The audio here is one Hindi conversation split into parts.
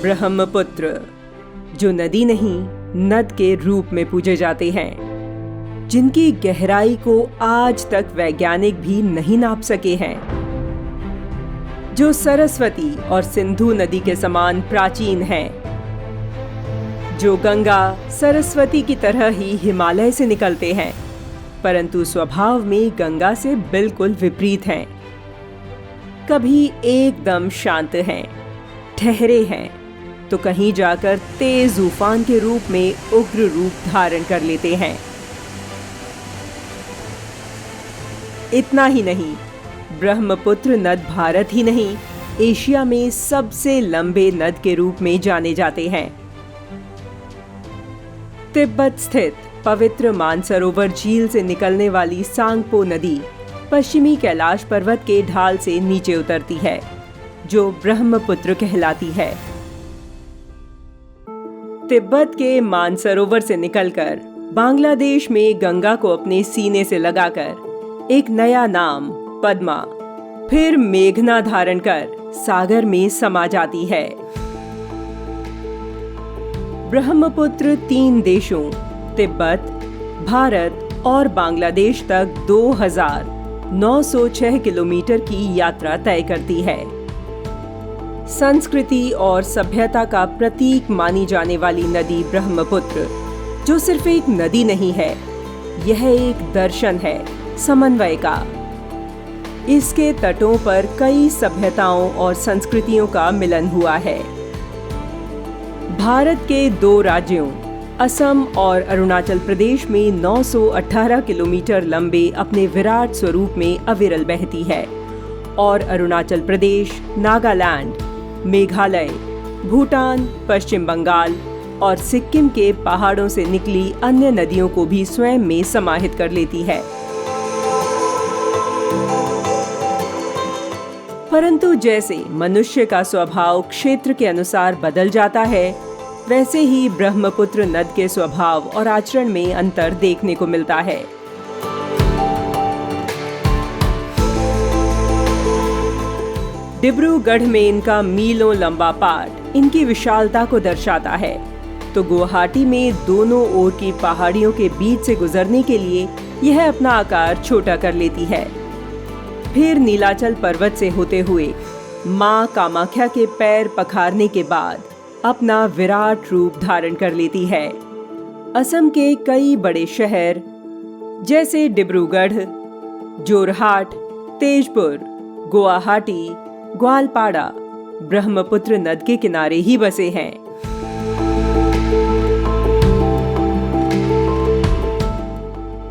ब्रह्मपुत्र, जो नदी नहीं नद के रूप में पूजे जाते हैं, जिनकी गहराई को आज तक वैज्ञानिक भी नहीं नाप सके हैं, जो सरस्वती और सिंधु नदी के समान प्राचीन हैं, जो गंगा सरस्वती की तरह ही हिमालय से निकलते हैं, परंतु स्वभाव में गंगा से बिल्कुल विपरीत हैं। कभी एकदम शांत हैं, ठहरे हैं, तो कहीं जाकर तेज तूफान के रूप में उग्र रूप धारण कर लेते हैं। इतना ही नहीं, ब्रह्मपुत्र नद भारत ही नहीं, एशिया में सबसे लंबे नद के रूप में जाने जाते हैं। तिब्बत स्थित पवित्र मानसरोवर झील से निकलने वाली सांगपो नदी पश्चिमी कैलाश पर्वत के ढाल से नीचे उतरती है, जो ब्रह्मपुत्र कहलाती है। तिब्बत के मानसरोवर से निकलकर बांग्लादेश में गंगा को अपने सीने से लगाकर एक नया नाम पद्मा, फिर मेघना धारण कर सागर में समा जाती है। ब्रह्मपुत्र 3 देशों तिब्बत, भारत और बांग्लादेश तक 2906 किलोमीटर की यात्रा तय करती है। संस्कृति और सभ्यता का प्रतीक मानी जाने वाली नदी ब्रह्मपुत्र, जो सिर्फ एक नदी नहीं है, यह एक दर्शन है समन्वय का। इसके तटों पर कई सभ्यताओं और संस्कृतियों का मिलन हुआ है। भारत के 2 राज्यों असम और अरुणाचल प्रदेश में 918 किलोमीटर लंबे अपने विराट स्वरूप में अविरल बहती है, और अरुणाचल प्रदेश, नागालैंड, मेघालय, भूटान, पश्चिम बंगाल और सिक्किम के पहाड़ों से निकली अन्य नदियों को भी स्वयं में समाहित कर लेती है। परंतु जैसे मनुष्य का स्वभाव क्षेत्र के अनुसार बदल जाता है, वैसे ही ब्रह्मपुत्र नद के स्वभाव और आचरण में अंतर देखने को मिलता है। डिब्रूगढ़ में इनका मीलों लंबा पाट इनकी विशालता को दर्शाता है, तो गुवाहाटी में दोनों ओर की पहाड़ियों के बीच से गुजरने के लिए यह अपना आकार छोटा कर लेती है। फिर नीलाचल पर्वत से होते हुए मां कामाख्या के पैर पखारने के बाद अपना विराट रूप धारण कर लेती है। असम के कई बड़े शहर जैसे डिब्रूगढ़, जोरहाट, तेजपुर, गुवाहाटी, ग्वालपाड़ा ब्रह्मपुत्र नद के किनारे ही बसे हैं।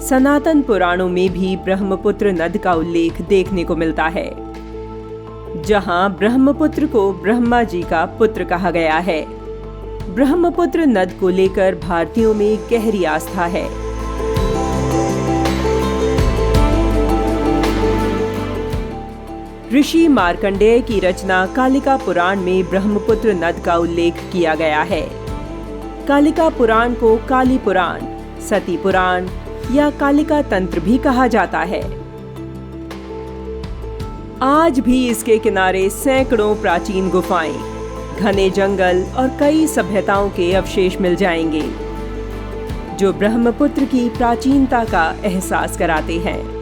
सनातन पुराणों में भी ब्रह्मपुत्र नद का उल्लेख देखने को मिलता है, जहां ब्रह्मपुत्र को ब्रह्मा जी का पुत्र कहा गया है। ब्रह्मपुत्र नद को लेकर भारतीयों में गहरी आस्था है। ऋषि मार्कंडेय की रचना कालिका पुराण में ब्रह्मपुत्र नद का उल्लेख किया गया है। कालिका पुराण को काली पुराण, सती पुराण या कालिका तंत्र भी कहा जाता है। आज भी इसके किनारे सैकड़ों प्राचीन गुफाएं, घने जंगल और कई सभ्यताओं के अवशेष मिल जाएंगे, जो ब्रह्मपुत्र की प्राचीनता का एहसास कराते हैं।